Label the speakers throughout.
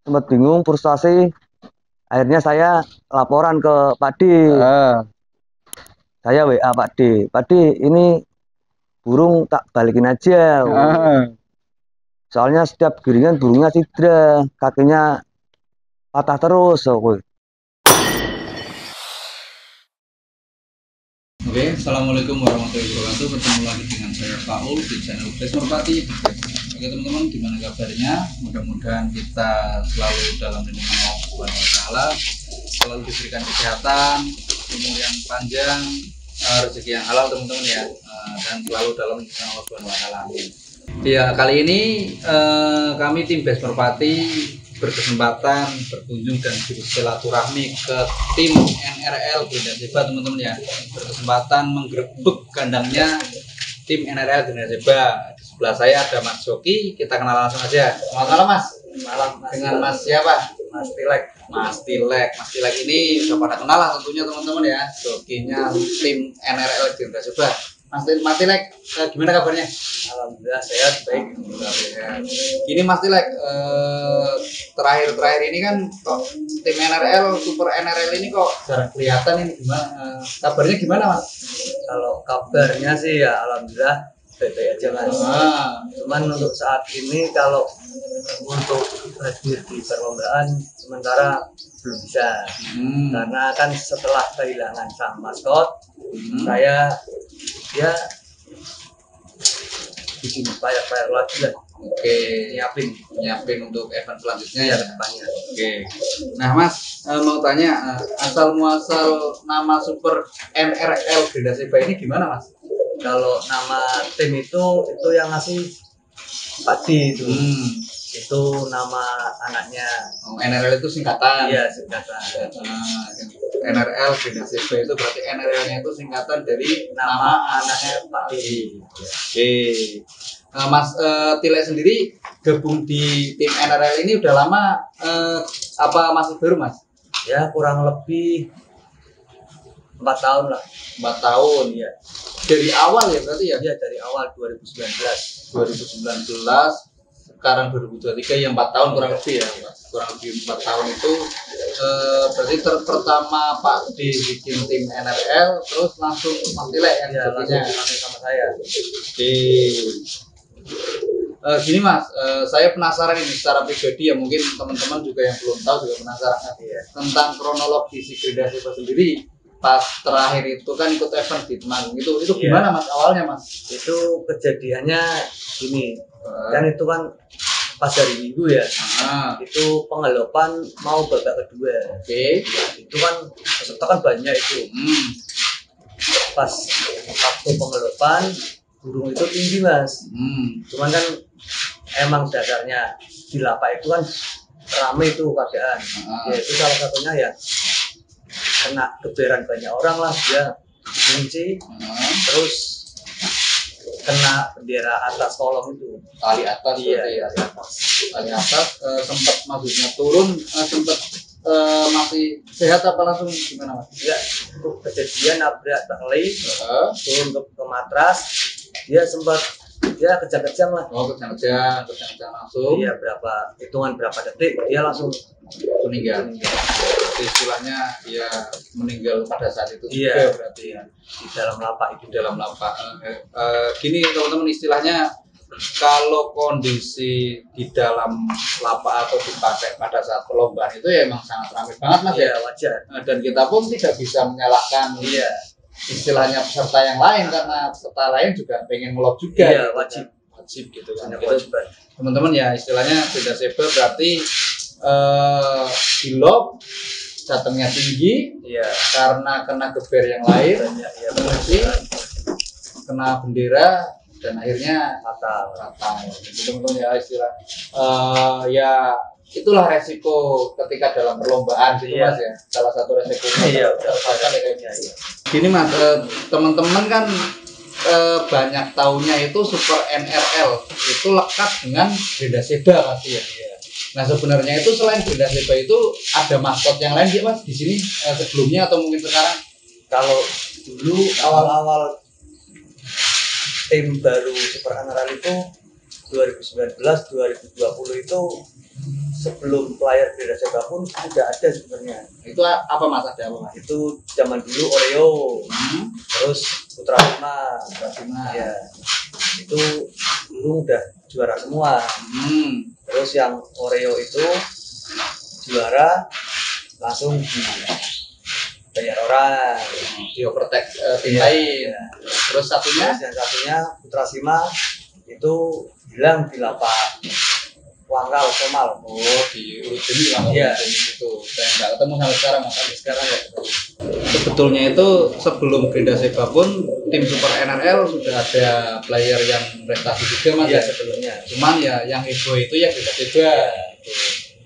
Speaker 1: sempat bingung, frustasi. Akhirnya saya laporan ke Pak D.
Speaker 2: Ah,
Speaker 1: Saya WA Pak D. Pak D, ini burung tak balikin aja.
Speaker 2: ah.
Speaker 1: Soalnya setiap giringan burungnya cedera, kakinya patah terus.
Speaker 3: Oke, assalamualaikum warahmatullahi wabarakatuh. Bertemu lagi dengan saya Paul di channel Best Merpati. Oke teman-teman, gimana kabarnya? Mudah-mudahan kita selalu dalam lindungan Allah Subhanahu Wa Taala, selalu diberikan kesehatan, umur yang panjang, rezeki yang halal teman-teman ya, dan selalu dalam lindungan Allah Subhanahu Wa Taala. Ya, kali ini kami tim Best Merpati berkesempatan berkunjung dan bersilaturahmi ke tim NRL Gerinda Seba teman-teman ya, berkesempatan menggerebek kandangnya tim NRL Gerinda Seba. Di sebelah saya ada Mas Joki, kita kenalan langsung aja. Selamat malam Mas.
Speaker 1: Malam Mas.
Speaker 3: Dengan Mas siapa?
Speaker 1: Mas Tilek.
Speaker 3: Mas Tilek. Mas Tilek ini sudah pada kenal lah tentunya teman-teman ya, jokinya tim NRL Gerinda Seba. Mas Tilek, gimana kabarnya?
Speaker 1: Alhamdulillah sehat, baik.
Speaker 3: Gini Mas Tilek, terakhir-terakhir ini kan kok tim NRL, Super NRL ini kok jarang kelihatan ini, gimana? Kabarnya gimana Mas?
Speaker 1: Kalau kabarnya sih ya alhamdulillah baik-baik aja Mas. Cuman untuk saat ini kalau untuk hadir di perlombaan sementara belum bisa. Karena kan setelah kehilangan sang maskot, saya ya bikin payah lagi lah.
Speaker 3: Oke, nyiapin untuk event selanjutnya ya depannya. Oke. Nah Mas, mau tanya asal muasal nama Super NRL Gerinda Seba ini gimana Mas?
Speaker 1: Kalau nama tim itu yang ngasih Pak D itu. Itu nama anaknya.
Speaker 3: Oh, NRL itu singkatan.
Speaker 1: Iya, singkatan.
Speaker 3: NRL Gerinda Seba itu berarti NRL-nya itu singkatan dari nama anaknya Pak D. Oke. Mas Tilek sendiri gabung di tim NRL ini udah lama apa masih baru Mas?
Speaker 1: Ya kurang lebih 4 tahun lah.
Speaker 3: 4 tahun
Speaker 1: ya.
Speaker 3: Dari awal ya berarti ya?
Speaker 1: Iya dari awal 2019.
Speaker 3: 2019 sekarang 2023 ya 4 tahun kurang lebih ya Mas. Kurang lebih 4 tahun itu berarti pertama Pak D bikin tim NRL terus langsung Mas Tilek yang jadinya
Speaker 1: sama saya.
Speaker 3: Oke. Gini Mas, saya penasaran ini secara pribadi ya, mungkin teman-teman juga yang belum tahu juga penasaran tentang kronologi si Gerinda Seba sendiri. Pas terakhir itu kan ikut event di Temanggung itu gimana Mas awalnya Mas?
Speaker 1: Itu kejadiannya gini, kan itu kan pas hari Minggu ya, itu pengelopan mau babak kedua.
Speaker 3: Oke.
Speaker 1: Itu kan peserta kan banyak itu. Pas waktu pengelopan burung itu tinggi Mas. Cuman kan emang dasarnya di lapak itu kan rame itu keadaan. Ya itu salah satunya ya kena geberan banyak orang lah, dia kunci terus kena bendera atas kolong itu,
Speaker 3: tali atas.
Speaker 1: Iya,
Speaker 3: tali atas sempat maksudnya turun, sempat masih sehat apa langsung gimana Mas?
Speaker 1: Ya itu kejadian nabrak tali turun ke matras, dia sempat ya kejang-kejang lah.
Speaker 3: Kejang-kejang langsung.
Speaker 1: Iya, hitungan berapa detik dia langsung
Speaker 3: meninggal. Istilahnya ya meninggal pada saat itu
Speaker 1: juga
Speaker 3: berarti ya.
Speaker 1: Di dalam lapak itu.
Speaker 3: Gini teman-teman, istilahnya kalau kondisi di dalam lapak atau dipakai pada saat perlombaan itu ya emang sangat ramai banget Mas ya.
Speaker 1: Wajar.
Speaker 3: Dan kita pun tidak bisa menyalahkan istilahnya peserta yang lain karena peserta lain juga pengen ngelok juga.
Speaker 1: Iya,
Speaker 3: wajib gitu kan.
Speaker 1: Teman-teman
Speaker 3: ya istilahnya Gerinda Seba berarti di lock jatuhnya tinggi karena kena geber yang lain, kena bendera dan akhirnya fatal. Teman-teman ya istilah ya itulah resiko ketika dalam perlombaan gitu Mas ya, salah satu resikonya. Gini Mas, teman-teman kan banyak taunya itu Super NRL itu lekat dengan Gerinda Seba pasti ya. Nah sebenarnya itu selain Gerinda Seba itu ada maskot yang lain ya Mas di sini sebelumnya atau mungkin sekarang?
Speaker 1: Kalau dulu awal-awal tim baru Super NRL itu 2019 2020 itu sebelum player gradasi A pun sudah ada sebenarnya.
Speaker 3: Itu apa mas? Ada apa mas?
Speaker 1: Itu zaman dulu Oreo, terus Putra Bima, ya itu dulu udah juara semua. Terus yang Oreo itu juara langsung bayar orang,
Speaker 3: di overtake tim lain.
Speaker 1: Ya.
Speaker 3: Terus yang
Speaker 1: satunya Putra Sima itu hilang di lapak Wangkal Somal.
Speaker 3: Oh, di Urujeni lah.
Speaker 1: Iya.
Speaker 3: Itu saya nggak ketemu sampai sekarang, makanya sekarang ya. Sebetulnya itu sebelum Grinda Seba pun tim Super NRL sudah ada player yang prestasi juga mas.
Speaker 1: Iya sebelumnya.
Speaker 3: Cuman ya yang heboh itu ya Grinda Seba.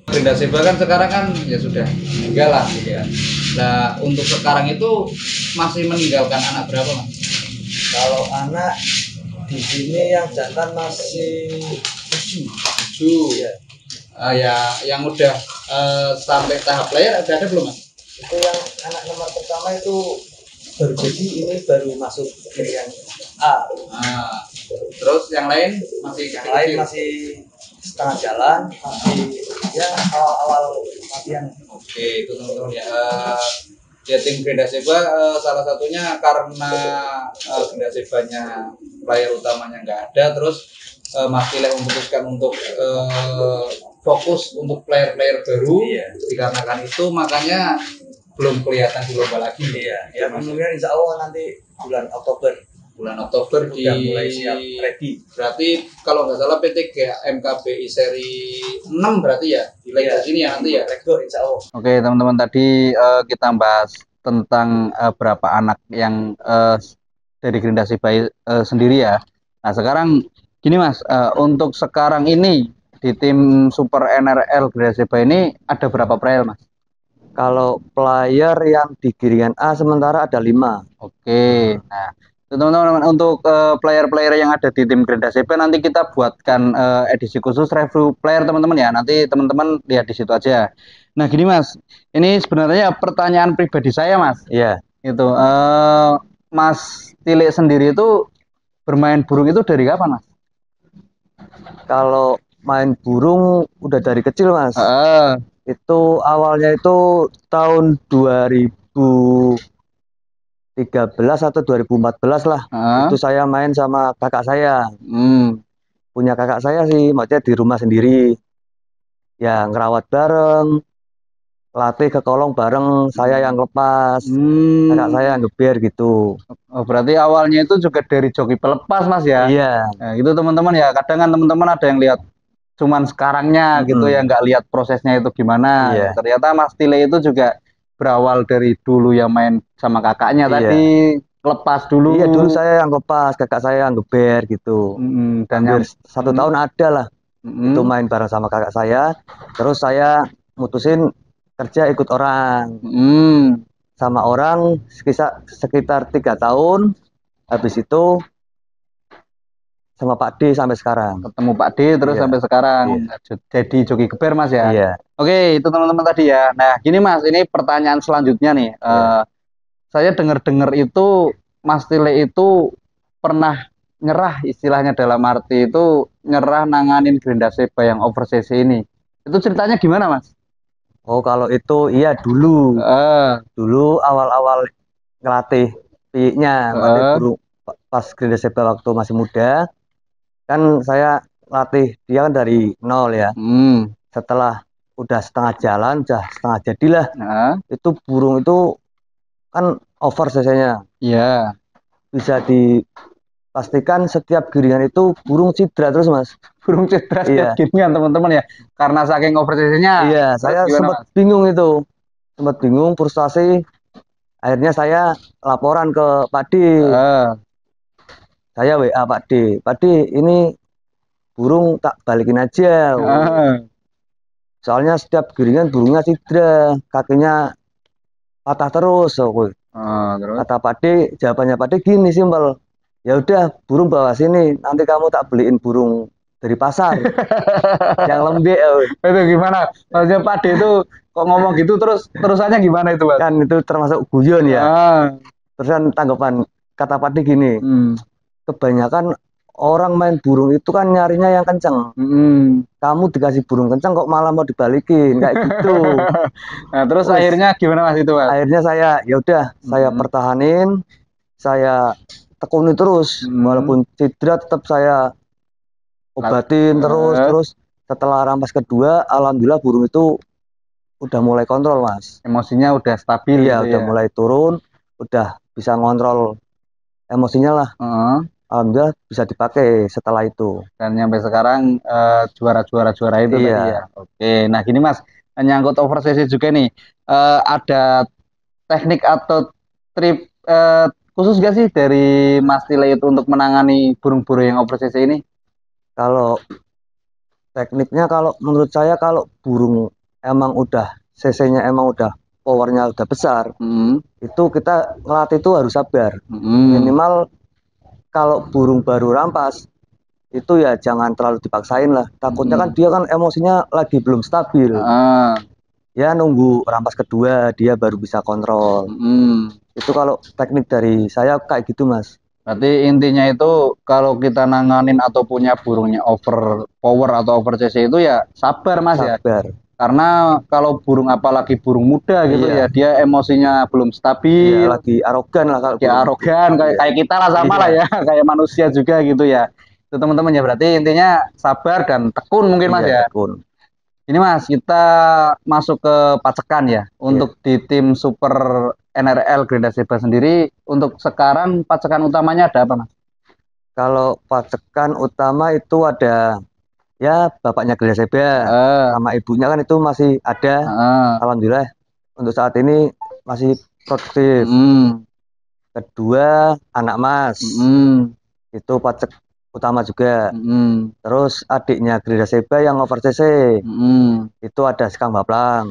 Speaker 3: Grinda Seba kan sekarang kan ya sudah meninggal lah.
Speaker 1: Iya.
Speaker 3: Nah untuk sekarang itu masih meninggalkan anak berapa mas?
Speaker 1: Kalau anak di sini yang jantan masih 7.
Speaker 3: Ya. Ya yang udah sampai tahap player ada belum mas?
Speaker 1: Itu yang anak nomor pertama itu baru jadi, ini baru masuk pilihan A.
Speaker 3: Terus yang lain masih
Speaker 1: setengah jalan, masih ya awal-awal latihan.
Speaker 3: Oke, itu teman-teman ya. Ya tim Grinda Seba salah satunya karena Grinda Sebanya player utamanya nggak ada, terus Mas Pilih memutuskan untuk fokus untuk player-player baru. Iya. Dikarenakan itu makanya belum kelihatan di lomba lagi.
Speaker 1: Iya. Ya kemungkinan insya Allah nanti bulan Oktober
Speaker 3: udah
Speaker 1: mulai siap ready.
Speaker 3: Berarti kalau nggak salah PT MKBI seri 6 berarti ya di Lego sini ya nanti ya.
Speaker 1: Lego insya Allah.
Speaker 3: Oke teman-teman, tadi kita bahas tentang berapa anak yang dari Grinda Seba sendiri ya. Nah sekarang gini mas, untuk sekarang ini di tim Super NRL Grinda Seba ini ada berapa player mas?
Speaker 1: Kalau player yang di giringan A sementara ada 5.
Speaker 3: Oke, nah teman-teman untuk player-player yang ada di tim Grinda Seba nanti kita buatkan edisi khusus review player teman-teman ya. Nanti teman-teman lihat di situ aja. Nah gini mas, ini sebenarnya pertanyaan pribadi saya mas.
Speaker 1: Iya.
Speaker 3: Itu Mas Tilik sendiri itu bermain burung itu dari kapan mas?
Speaker 1: Kalau main burung udah dari kecil mas. Itu awalnya itu tahun 2013 atau 2014 lah. Itu saya main sama kakak saya. Punya kakak saya sih, maksudnya di rumah sendiri. Ya ngerawat bareng, latih ke kolong bareng, saya yang lepas, kakak saya yang geber gitu.
Speaker 3: Oh, berarti awalnya itu juga dari joki pelepas mas ya?
Speaker 1: Iya.
Speaker 3: Nah, itu teman-teman ya, kadang kan teman-teman ada yang lihat cuman sekarangnya gitu ya, nggak lihat prosesnya itu gimana.
Speaker 1: Iya.
Speaker 3: Ternyata Mas Tile itu juga berawal dari dulu yang main sama kakaknya tadi, lepas dulu.
Speaker 1: Iya dulu saya yang lepas, kakak saya yang geber gitu.
Speaker 3: Dan
Speaker 1: hampir 1 tahun ada lah. Itu main bareng sama kakak saya. Terus saya mutusin kerja ikut orang. Sama orang sekitar 3 tahun. Habis itu sama Pak D sampai sekarang.
Speaker 3: Ketemu Pak D terus sampai sekarang. Jadi joki geber mas ya.
Speaker 1: Iya.
Speaker 3: Oke, itu teman-teman tadi ya. Nah gini mas, ini pertanyaan selanjutnya nih. Saya dengar-dengar itu Mas Tile itu pernah nyerah, istilahnya dalam arti itu nyerah nanganin Grinda Seba yang over CC ini. Itu ceritanya gimana mas?
Speaker 1: Oh kalau itu iya dulu. Dulu awal-awal ngelatih piiknya, ngelatih burung pas Grinda Seba waktu masih muda. Kan saya latih dia kan dari nol ya. Setelah udah setengah jalan, udah setengah jadilah. Itu burung itu kan over CC-nya.
Speaker 3: Iya.
Speaker 1: Bisa dipastikan setiap giringan itu burung cidra terus mas.
Speaker 3: Burung cidra setiap giringan teman-teman ya. Karena saking over CC-nya.
Speaker 1: Iya, saya sempat bingung itu. Sempat bingung, frustasi. Akhirnya saya laporan ke Pak D. Saya WA Pak D. Pak D, ini burung tak balikin aja. Soalnya setiap giringan burungnya cidra, kakinya patah terus. Terus? Kata Pak D, jawabannya Pak D gini simpel. Ya udah, burung bawa sini, nanti kamu tak beliin burung dari pasar yang lembek.
Speaker 3: Itu gimana? Maksudnya Pak D itu kok ngomong gitu terusannya gimana itu, Mas?
Speaker 1: Kan itu termasuk guyon ya. Terus kan tanggapan kata Pak D gini, kebanyakan orang main burung itu kan nyarinya yang kenceng. Kamu dikasih burung kenceng kok malah mau dibalikin kayak gitu.
Speaker 3: Nah, terus
Speaker 1: Wes,
Speaker 3: akhirnya gimana Mas itu Mas?
Speaker 1: akhirnya saya ya udah saya pertahanin, saya tekuni terus walaupun cedera tetap saya obatin terus setelah rampas kedua alhamdulillah burung itu udah mulai kontrol Mas.
Speaker 3: Emosinya udah stabil
Speaker 1: Iya,
Speaker 3: gitu
Speaker 1: udah
Speaker 3: ya.
Speaker 1: mulai turun, udah bisa ngontrol emosinya lah. Alhamdulillah bisa dipakai setelah itu.
Speaker 3: Dan sampai sekarang juara itu tadi
Speaker 1: Iya.
Speaker 3: ya. Oke, nah gini Mas, nyangkut overseas juga nih. Ada teknik atau trip khusus gak sih dari Mas Tile itu untuk menangani burung-burung yang overseas ini?
Speaker 1: Kalau tekniknya kalau menurut saya kalau burung emang udah cc-nya emang udah powernya udah besar, itu kita ngelatih itu harus sabar. Minimal kalau burung baru rampas itu ya jangan terlalu dipaksain lah. Takutnya kan dia kan emosinya lagi belum stabil. Ya nunggu rampas kedua dia baru bisa kontrol. Itu kalau teknik dari saya kayak gitu Mas.
Speaker 3: Berarti intinya itu kalau kita nanganin atau punya burungnya over power atau over cc itu ya sabar Mas ya.
Speaker 1: Sabar.
Speaker 3: Karena kalau burung apalagi burung muda gitu ya dia emosinya belum stabil.
Speaker 1: Iya, lagi arogan lah kalau
Speaker 3: lagi arogan kayak kita lah sama lah ya, kayak manusia juga gitu ya. Itu teman-teman ya, berarti intinya sabar dan tekun mungkin Mas ya.
Speaker 1: Tekun.
Speaker 3: Ini Mas, kita masuk ke pacekan ya. Untuk di tim Super NRL Gerinda Seba sendiri, untuk sekarang pacekan utamanya ada apa Mas?
Speaker 1: Kalau pacekan utama itu ada ya bapaknya Gerinda Seba sama ibunya kan itu masih ada. Alhamdulillah untuk saat ini masih produktif. Kedua anak Mas, itu pacek utama juga. Terus adiknya Gerinda Seba yang over cc, itu ada Sekang Baplang,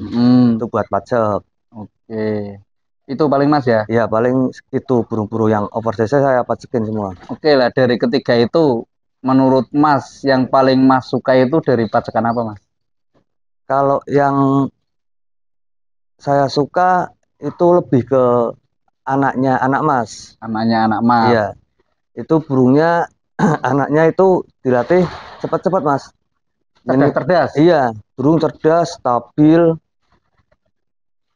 Speaker 1: itu buat pacek.
Speaker 3: Oke, itu paling Mas ya?
Speaker 1: Ya paling itu burung-burung yang over cc saya pacekin semua.
Speaker 3: Oke lah, dari ketiga itu menurut Mas yang paling Mas suka itu dari pacekan apa Mas?
Speaker 1: Kalau yang saya suka itu lebih ke anaknya anak Mas.
Speaker 3: Anaknya anak Mas.
Speaker 1: Iya. Itu burungnya anaknya itu dilatih cepat-cepat Mas.
Speaker 3: Cerdas.
Speaker 1: Iya, burung cerdas, stabil.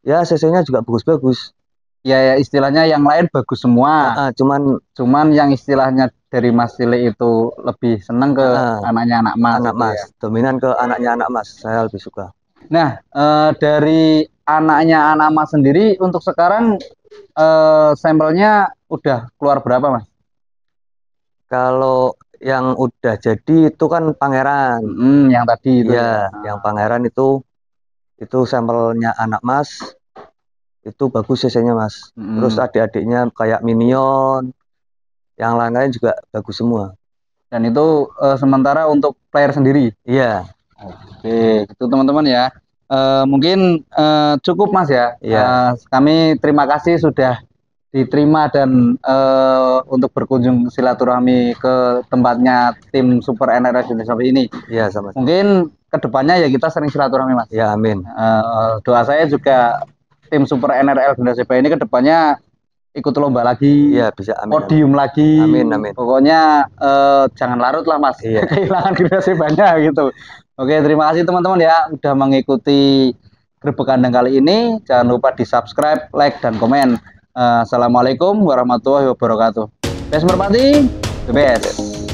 Speaker 1: Ya cc-nya juga bagus-bagus.
Speaker 3: Ya istilahnya yang lain bagus semua.
Speaker 1: Cuman
Speaker 3: yang istilahnya dari Mas Tile itu lebih seneng ke anaknya anak Mas.
Speaker 1: Anak Mas, ya. Dominan ke anaknya anak Mas. Saya lebih suka.
Speaker 3: Nah, dari anaknya anak Mas sendiri untuk sekarang sampelnya udah keluar berapa Mas?
Speaker 1: Kalau yang udah jadi itu kan pangeran.
Speaker 3: Yang tadi itu.
Speaker 1: Ya, yang pangeran itu sampelnya anak Mas. Itu bagus cc-nya Mas. Terus adik-adiknya kayak Minion. Yang lain-lain juga bagus semua.
Speaker 3: Dan itu sementara untuk player sendiri.
Speaker 1: Iya.
Speaker 3: Oke, itu teman-teman ya. Mungkin cukup Mas ya. Kami terima kasih sudah diterima dan untuk berkunjung silaturahmi ke tempatnya tim Super NRL Indonesia ini.
Speaker 1: Iya, sama.
Speaker 3: Mungkin kedepannya ya kita sering silaturahmi Mas.
Speaker 1: Ya, amin.
Speaker 3: Doa saya juga tim Super NRL Indonesia ini kedepannya ikut lomba lagi,
Speaker 1: ya, bisa, amin,
Speaker 3: podium
Speaker 1: amin.
Speaker 3: lagi,
Speaker 1: amin.
Speaker 3: Pokoknya jangan larut lah Mas, kehilangan generasi banyak gitu. Oke, terima kasih teman-teman ya udah mengikuti Grebek Kandang kali ini. Jangan lupa di subscribe, like, dan komen. Assalamualaikum warahmatullahi wabarakatuh. Best Merpati, the best.